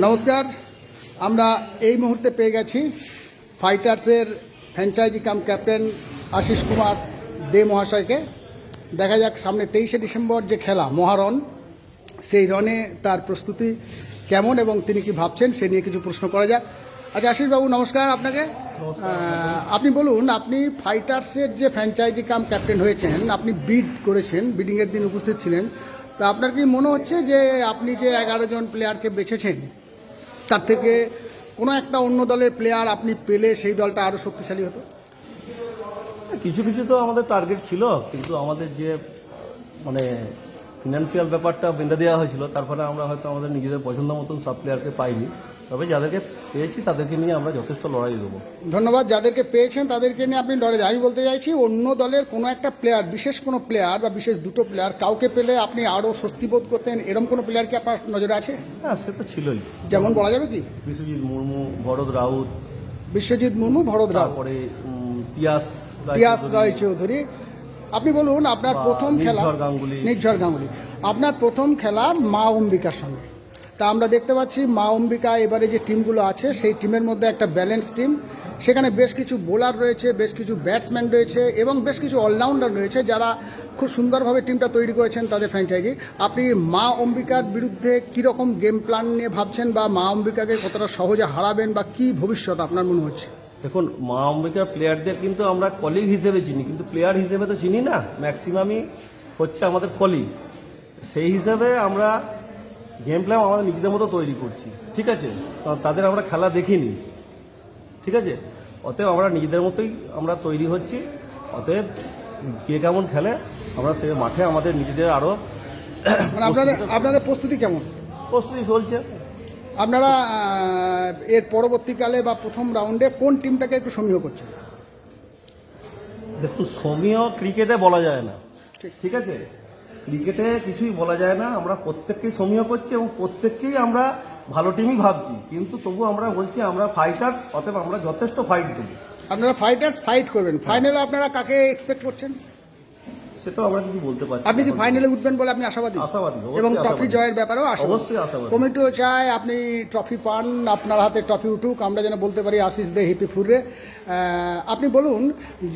নমস্কার। আমরা এই মুহূর্তে পেয়ে গেছি ফাইটার্সের ফ্র্যাঞ্চাইজি কাম ক্যাপ্টেন আশিস কুমার দে মহাশয়কে। দেখা যাক সামনে 23শে ডিসেম্বর যে খেলা মহারণ, সেই রনে তার প্রস্তুতি কেমন এবং তিনি কি ভাবছেন সে নিয়ে কিছু প্রশ্ন করা যাক। আচ্ছা আশিসবাবু, নমস্কার আপনাকে। আপনি বলুন, আপনি ফাইটার্সের যে ফ্র্যাঞ্চাইজি কাম ক্যাপ্টেন হয়েছেন, আপনি বিড করেছেন, বিডিংয়ের দিন উপস্থিত ছিলেন, তা আপনার কি মনে হচ্ছে যে আপনি যে 11 জন প্লেয়ারকে বেছেছেন তার থেকে কোনো একটা অন্য দলের প্লেয়ার আপনি পেলে সেই দলটা আরও শক্তিশালী হতো? কিছু কিছু তো আমাদের টার্গেট ছিল, কিন্তু আমাদের যে ফিনান্সিয়াল ব্যাপারটা বেঁধে দেওয়া হয়েছিল, তারপরে আমরা হয়তো আমাদের নিজেদের পছন্দ মতন সব প্লেয়ারকে পাইনি। তবে যাদেরকে পেয়েছি তাদেরকে নিয়ে আমরা যথেষ্ট লড়াই দেবো। ধন্যবাদ। যাদেরকে পেয়েছেন তাদেরকে নিয়ে আপনি লড়াই, আমি বলতে চাইছি অন্য দলের কোনো একটা প্লেয়ার, বিশেষ কোনো প্লেয়ার বা বিশেষ দুটো প্লেয়ার কাউকে পেলে আপনি আরও স্বস্তি বোধ করতেন, এরকম কোনো প্লেয়ার কি আপনার নজরে আছে? হ্যাঁ, সে তো ছিলই। যেমন বলা যাবে কি? বিশ্বজিৎ মুর্মু, ভরত রাউত, বিশ্বজিৎ মুর্মু, ভরত রাউত, তারপরে পিয়াস রায় চৌধুরী। আপনি বলুন, আপনার প্রথম খেলা নির্ঝর গাঙ্গুলি, আপনার প্রথম খেলা মা অম্বিকার সঙ্গে। তা আমরা দেখতে পাচ্ছি মা অম্বিকা এবারে যে টিমগুলো আছে সেই টিমের মধ্যে একটা ব্যালেন্স টিম। সেখানে বেশ কিছু বোলার রয়েছে, বেশ কিছু ব্যাটসম্যান রয়েছে এবং বেশ কিছু অলরাউন্ডার রয়েছে যারা খুব সুন্দরভাবে টিমটা তৈরি করেছেন তাদের ফ্র্যাঞ্চাইজি। আপনি মা অম্বিকার বিরুদ্ধে কীরকম গেম প্ল্যান নিয়ে ভাবছেন, বা মা অম্বিকাকে কতটা সহজে হারাবেন, বা কী ভবিষ্যৎ আপনার মনে হচ্ছে? দেখুন, মা অম্বিকার প্লেয়ারদের কিন্তু আমরা কলিগ হিসেবে চিনি, কিন্তু প্লেয়ার হিসেবে তো চিনি না। ম্যাক্সিমামই হচ্ছে আমাদের কলিগ। সেই হিসাবে আমরা গেম প্ল্যান আমাদের নিজেদের মতো তৈরি করছি, ঠিক আছে? কারণ তাদের আমরা খেলা দেখিনি, ঠিক আছে? অতএব আমরা নিজেদের মতোই আমরা তৈরি হচ্ছি। অতএব কে কেমন খেলে আমরা সেই মাঠে আমাদের নিজেদের আরও আপনাদের প্রস্তুতি কেমন? প্রস্তুতি চলছে। আপনারা এর পরবর্তীকালে বা প্রথম রাউন্ডে কোন টিমটাকে একটু সমীহ করছেন? দেখুন, সমীহ ক্রিকেটে বলা যায় না, ঠিক আছে? ক্রিকেটে কিছুই বলা যায় না। আমরা প্রত্যেককেই সমীহ করছি এবং প্রত্যেককেই আমরা ভালো টিমই ভাবছি, কিন্তু তবু আমরা বলছি আমরা ফাইটার্স, অতএব আমরা যথেষ্ট ফাইট দেবো। আপনারা ফাইটার্স ফাইট করবেন। ফাইনালে আপনারা কাকে এক্সপেক্ট করছেন? সেটাও আমরা কিছু বলতে পারছি। আপনি কি ফাইনালে উঠবেন বলে আপনি আশাবাদী? আশাবাদী এবং ট্রফি জয়ের ব্যাপারেও অবশ্যই আশাবাদী। কমিটিও চায় আপনি ট্রফি পান, আপনার হাতে ট্রফি উঠুক, আমরা যেন বলতে পারি আশিস দে হিপি ফুররে। আপনি বলুন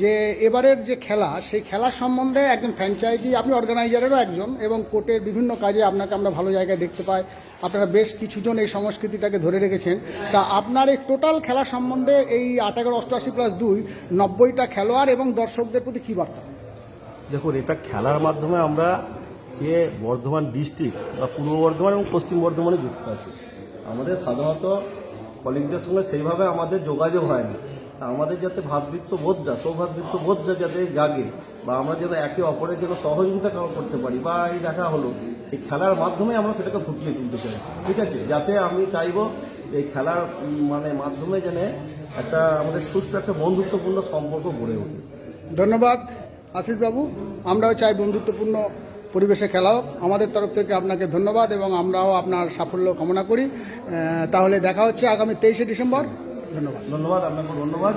যে এবারের যে খেলা, সেই খেলার সম্বন্ধে একজন ফ্র্যাঞ্চাইজি, আপনি অর্গানাইজারেরও একজন এবং কোর্টের বিভিন্ন কাজে আপনাকে আমরা ভালো জায়গায় দেখতে পাই। আপনারা বেশ কিছুজন এই সংস্কৃতিটাকে ধরে রেখেছেন। তা আপনার এই টোটাল খেলা সম্বন্ধে এই 88+2 90টা খেলোয়াড় এবং দর্শকদের প্রতি কী বার্তা? দেখুন, এটা খেলার মাধ্যমে আমরা যে বর্ধমান ডিস্ট্রিক্ট বা পূর্ব বর্ধমান এবং পশ্চিম বর্ধমানে যুক্ত আছি। আমাদের সাধারণত কলিগদের সঙ্গে সেইভাবে আমাদের যোগাযোগ হয় না। আমাদের যাতে ভ্রাতৃত্ববোধটা, সৌভ্রাতৃত্ববোধটা যাতে জাগে, বা আমরা যাতে একে অপরের জন্য সহযোগিতা করতে পারি, বা এই দেখা হলো এই খেলার মাধ্যমে আমরা সেটাকে ফুটিয়ে তুলতে চাই, ঠিক আছে? যাতে আমি চাইবো এই খেলার মাধ্যমে যেন একটা আমাদের সুস্থ একটা বন্ধুত্বপূর্ণ সম্পর্ক গড়ে ওঠে। ধন্যবাদ আশিসবাবু। আমরাও চাই বন্ধুত্বপূর্ণ পরিবেশে খেলা হোক। আমাদের তরফ থেকে আপনাকে ধন্যবাদ এবং আমরাও আপনার সাফল্য কামনা করি। তাহলে দেখা হচ্ছে আগামী 23শে ডিসেম্বর। ধন্যবাদ। আপনাকে ধন্যবাদ।